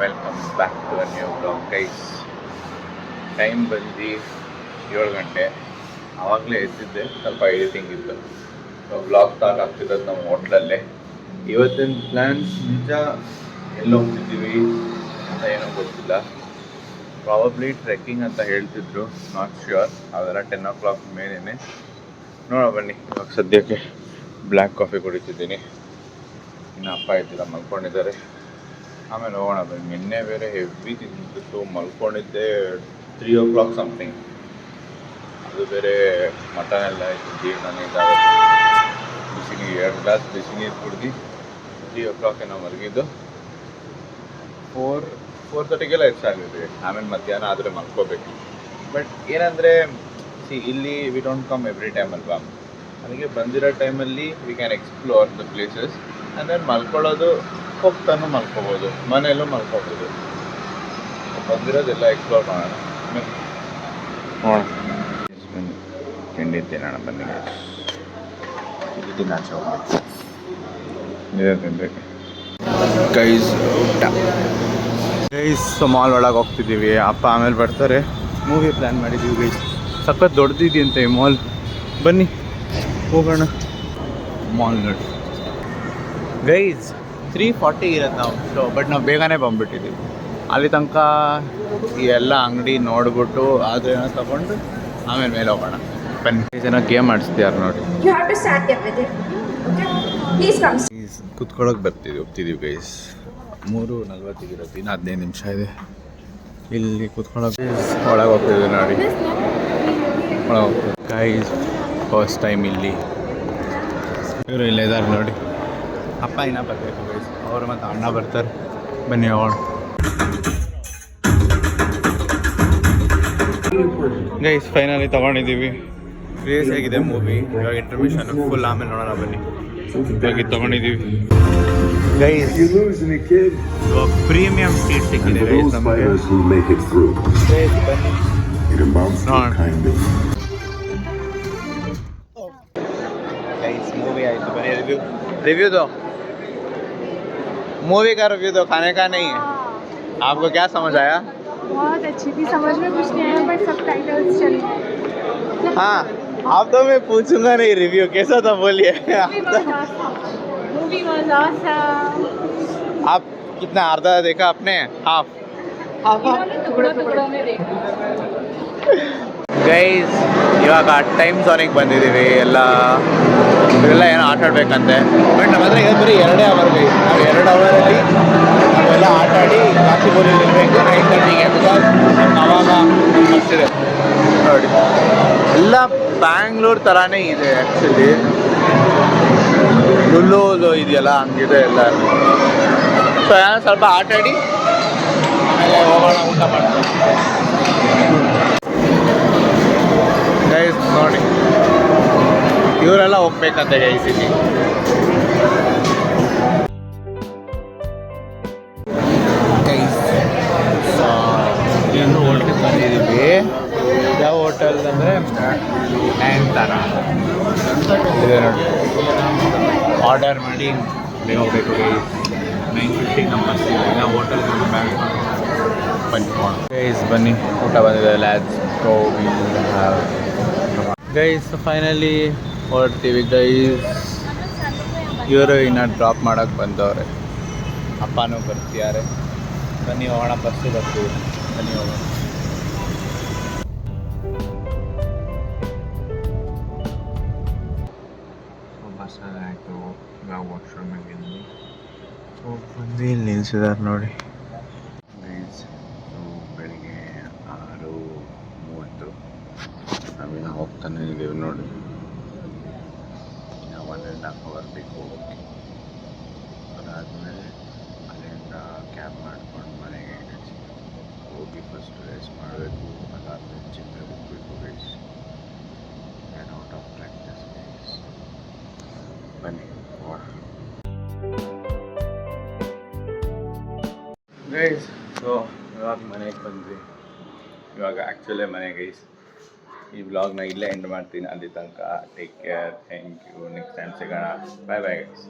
Welcome back to a new blog guys. Time ಬಂದು 7 ಗಂಟೆ. ಆವಾಗಲೇ ಎದ್ದಿದ್ದೆ, ಸ್ವಲ್ಪ ಎಡಿಟಿಂಗ್ ಇತ್ತು. ಬ್ಲಾಗ್ ಸ್ಟಾರ್ಟ್ ಆಗ್ತಿರೋದು ನಮ್ಮ ಹೋಟ್ಲಲ್ಲೇ. ಇವತ್ತಿನ ಪ್ಲ್ಯಾನ್ಸ್ ನಿಜ ಎಲ್ಲಿ ಹೋಗ್ತಿದ್ದೀವಿ ಅಂತ ಏನೋ ಗೊತ್ತಿಲ್ಲ. ಪ್ರಾಬಬ್ಲಿ ಟ್ರೆಕ್ಕಿಂಗ್ ಅಂತ ಹೇಳ್ತಿದ್ರು, ನಾಟ್ ಶ್ಯೂರ್. ಅವೆಲ್ಲ 10 o'clock ಮೇಲೇ ನೋಡೋ ಬನ್ನಿ. ಇವಾಗ ಸದ್ಯಕ್ಕೆ ಬ್ಲ್ಯಾಕ್ ಕಾಫಿ ಕುಡಿತಿದ್ದೀನಿ. ಇನ್ನು ಅಪ್ಪ ಇದ್ದಿಲ್ಲ, ಮಲ್ಕೊಂಡಿದ್ದಾರೆ. ಆಮೇಲೆ ಹೋಗೋಣ ಬನ್ನಿ. ನಿನ್ನೆ ಬೇರೆ ಹೆವಿ ತಿಂದಿತ್ತು, ಮಲ್ಕೊಂಡಿದ್ದೆ 3 o'clock ಸಮಥಿಂಗ್. ಅದು ಬೇರೆ ಮಟನ್ ಎಲ್ಲ ಆಯಿತು. ಜೀರ್ಣನಿಂದ ಬಿಸಿ ನೀರು 2 ಗ್ಲಾಸ್ ಬಿಸಿ ನೀರು ಕುಡ್ದು 3 o'clock ನಾವು ಮಲಗಿದ್ದು. 4:30ಗೆಲ್ಲ ಹೆಚ್ಚಾಗಿದ್ವಿ. ಆಮೇಲೆ ಮಧ್ಯಾಹ್ನ ಆದರೆ ಮಲ್ಕೋಬೇಕು. ಬಟ್ ಏನಂದರೆ ಇಲ್ಲಿ we don't come every time ಅಲ್ವಾ. ನನಗೆ ಬಂದಿರೋ ಟೈಮಲ್ಲಿ we can explore the places. ಆಮೇಲೆ ಮಲ್ಕೊಳ್ಳೋದು ಹೋಗ್ತಾನು ಮಲ್ಕೋಬೋದು, ಮನೆಯಲ್ಲೂ ಮಲ್ಕೋಬೋದು. ಬಂದಿರೋದೆಲ್ಲ ಎಕ್ಸ್ಪ್ಲೋರ್ ಮಾಡೋಣ. ನೋಡೋಣ ಬನ್ನಿ. ತಿಂಡಿ ತಿನ್ನೋಣ ಬನ್ನಿ. ಇದು ತಿನ್ನಾಚೆ ಹೋಗ್ಬೇಕು, ಇದೇ ತಿನ್ಬೇಕು ಗೈಸ್. ಊಟ ಗೈಸ್. ಮಾಲ್ ಒಳಗೆ ಹೋಗ್ತಿದ್ದೀವಿ. ಅಪ್ಪ ಆಮೇಲೆ ಬರ್ತಾರೆ. ಮೂವಿ ಪ್ಲ್ಯಾನ್ ಮಾಡಿದ್ದೀವಿ ಗೈಸ್. ಸಖತ್ ದೊಡ್ಡದಿದೆಯಂತೆ ಈ ಮಾಲ್. ಬನ್ನಿ ಹೋಗೋಣ ಮಾಲ್ ನೋಡಿ ಗೈಸ್. 3:40 ಇರೋದು ನಾವು ಶೋ. ಬಟ್ ನಾವು ಬೇಗನೆ ಬಂದುಬಿಟ್ಟಿದ್ದೀವಿ. ಅಲ್ಲಿ ತನಕ ಈ ಎಲ್ಲ ಅಂಗಡಿ ನೋಡ್ಬಿಟ್ಟು ಆದರೆ ಏನೋ ತಗೊಂಡು ಆಮೇಲೆ ಮೇಲೆ ಹೋಗೋಣ ಬನ್ನಿ. ಜನ ಗೇಮ್ ಆಡಿಸ್ತಿದ್ದಾರೆ ನೋಡಿ. ಕುತ್ಕೊಳ್ಳೋಕೆ ಹೋಗ್ತಿದ್ದೀವಿ ಗೈಸ್. 3:40 ಇರೋದು, ಇನ್ನು 15 ನಿಮಿಷ ಇದೆ. ಇಲ್ಲಿ ಕುತ್ಕೊಳ್ಳೋಕೆ ಒಳಗೆ ಹೋಗ್ತಿದ್ದೀವಿ ನೋಡಿ. ಒಳಗೆ ಹೋಗ್ತೀವಿ ಗೈಸ್. ಫಸ್ಟ್ ಟೈಮ್ ಇಲ್ಲಿ. ಇವರು ಇಲ್ಲೇ ಇದ್ದಾರೆ ನೋಡಿ. ಅಪ್ಪ ಇನ್ನೂ ಬರಬೇಕು ಗೈಸ್. ಅವರು ಮತ್ತು ಅಣ್ಣ ಬರ್ತಾರೆ. ಬನ್ನಿ ಹೋಗೋಣ ಗೈಸ್. ಫೈನಲಿ ತೊಗೊಂಡಿದ್ದೀವಿ. ಕ್ರೇಜ್ ಆಗಿದೆ ಮೂವಿ. ಇವಾಗ ಇಂಟರ್ಮಿಷನ್ ಫುಲ್, ಆಮೇಲೆ ನೋಡೋಣ ಬನ್ನಿ. ಇವಾಗ ತೊಗೊಂಡಿದ್ದೀವಿ ಗೈಸ್. ಇವಾಗ ಪ್ರೀಮಿಯಂ ಸೀಟ್ ಸಿಕ್ಕಿದೆ ಗೈಸ್ ನಮಗೆ. ಬನ್ನಿ ನೋಡೋಣ गैस. मूवी आई तो बने रिव्यू दो. मूवी का रिव्यू दो, खाने का नहीं है. आपको क्या समझ आया? बहुत अच्छी थी. समझ में कुछ नहीं आया, बट सबटाइटल्स चल रहे. हाँ, आप तो मैं पूछूंगा नहीं रिव्यू कैसा था, बोलिए. Movie was awesome. आप कितना आधा देखा आपने? हाफ टुकड़ों में देखा ಗೈಸ್. ಇವಾಗ ಟೈಮ್ ಝೋನಿಗೆ ಬಂದಿದ್ದೀವಿ. ಇವೆಲ್ಲ ಏನೋ ಆಟ ಆಡಬೇಕಂತೆ. ಬಟ್ ನಮ್ಮ ಹತ್ರ ಇದು ಬರೀ 2 ಅವರ್ ಗೈಸ್. ನಾವು 2 ಅವರಲ್ಲಿ ನಾವೆಲ್ಲ ಆಟ ಆಡಿ ಕಾಶಿಪುರಲ್ಲಿ ಇರಬೇಕು 9:30ಗೆ. ಬಿಕಾಸ್ ಆವಾಗ ಬರ್ತಿದೆ ನೋಡಿ. ಎಲ್ಲ ಬ್ಯಾಂಗ್ಳೂರ್ ಥರನೇ ಇದೆ ಆ್ಯಕ್ಚುಲಿ. ಹುಲ್ಲು ಇದೆಯಲ್ಲ ಹಂಗಿದೆ ಎಲ್ಲ. ಸೊ ಏನೋ ಸ್ವಲ್ಪ ಆಟ ಆಡಿ ಆಮೇಲೆ ಹೋಗೋಣ, ಊಟ ಮಾಡ್ತೀವಿ ಗೈಸ್. ನೋಡಿ ಇವರೆಲ್ಲ ಹೋಗ್ಬೇಕಂತೆ ಗೈಸ್ ಇಲ್ಲಿ. ಗೈಸ್ ಇನ್ನೊಂದು ಹೋಟೆಲ್ಗೆ ಬಂದಿದ್ದೀವಿ. ಯಾವ ಹೋಟೆಲ್ ಅಂದರೆ ನಯನತಾರ ಇದೆ ನೋಡಿ. ಆರ್ಡರ್ ಮಾಡಿ ಬೇಗ ಹೋಗ್ಬೇಕು ಗೈಸ್. 9:50 ನಮ್ಮ ಬಸ್ ಇದೆ. ಹೋಟೆಲ್ ಬನ್ನಿ ಗೈಸ್. ಬನ್ನಿ ಊಟ ಬಂದಿದೆ. Let's go. ಗೈಸ್ ಫೈನಲಿ ಹೊರಡ್ತೀವಿ ಗೈಸ್. ಇವರು ಇನ್ನು ಡ್ರಾಪ್ ಮಾಡೋಕ್ಕೆ ಬಂದವ್ರೆ. ಅಪ್ಪನೂ ಬರ್ತಿದ್ದಾರೆ. ಬನ್ನಿ ಹೋಗೋಣ. ಬಸ್ಸು ಬರ್ತೀವಿ. ಬನ್ನಿ ಹೋಗೋಣ. ಬಸ್ಸಲ್ಲಿ ಆಯಿತು. ಇವಾಗ ವಾಶ್ರೂಮಿಗೆ ಬಂದು ಇಲ್ಲಿ ನಿಲ್ಸಿದ್ದಾರೆ ನೋಡಿ ಗೈಸ್. ಬೆಳಿಗ್ಗೆ 6:30 ನಾವಿನ್ನ ಹೋಗ್ತಾನೆ ಇದ್ದೀವಿ ನೋಡಿ. ಇನ್ನು 1.5 hour ಬೇಕು ಹೋಗೋಕ್ಕೆ. ಅದಾದಮೇಲೆ ಅಲ್ಲಿಂದ ಕ್ಯಾಬ್ ಮಾಡ್ಕೊಂಡು ಮನೆಗೆ ಹೋಗಿ ಫಸ್ಟ್ ರೆಸ್ಟ್ ಮಾಡಬೇಕು. ಅದಾದಮೇಲೆ ಜಿಮ್ಗೆ ಹೋಗಬೇಕು guys. And out of practice guys. ಬನ್ನಿ ಹೋಗೋಣ ಗೈಸ್. ಸೊ ಇವಾಗ ಮನೆಗೆ ಬಂದ್ವಿ. ಇವಾಗ ಆ್ಯಕ್ಚುಲಿ ಮನೆ ಗೈಸ್. ಈ ವ್ಲಾಗ್ನ ಇಲ್ಲೇ ಎಂಡ್ ಮಾಡ್ತೀನಿ. ಅಲ್ಲಿ ತನಕ take care. Thank you. Next time ಸಿಗೋಣ. Bye bye guys.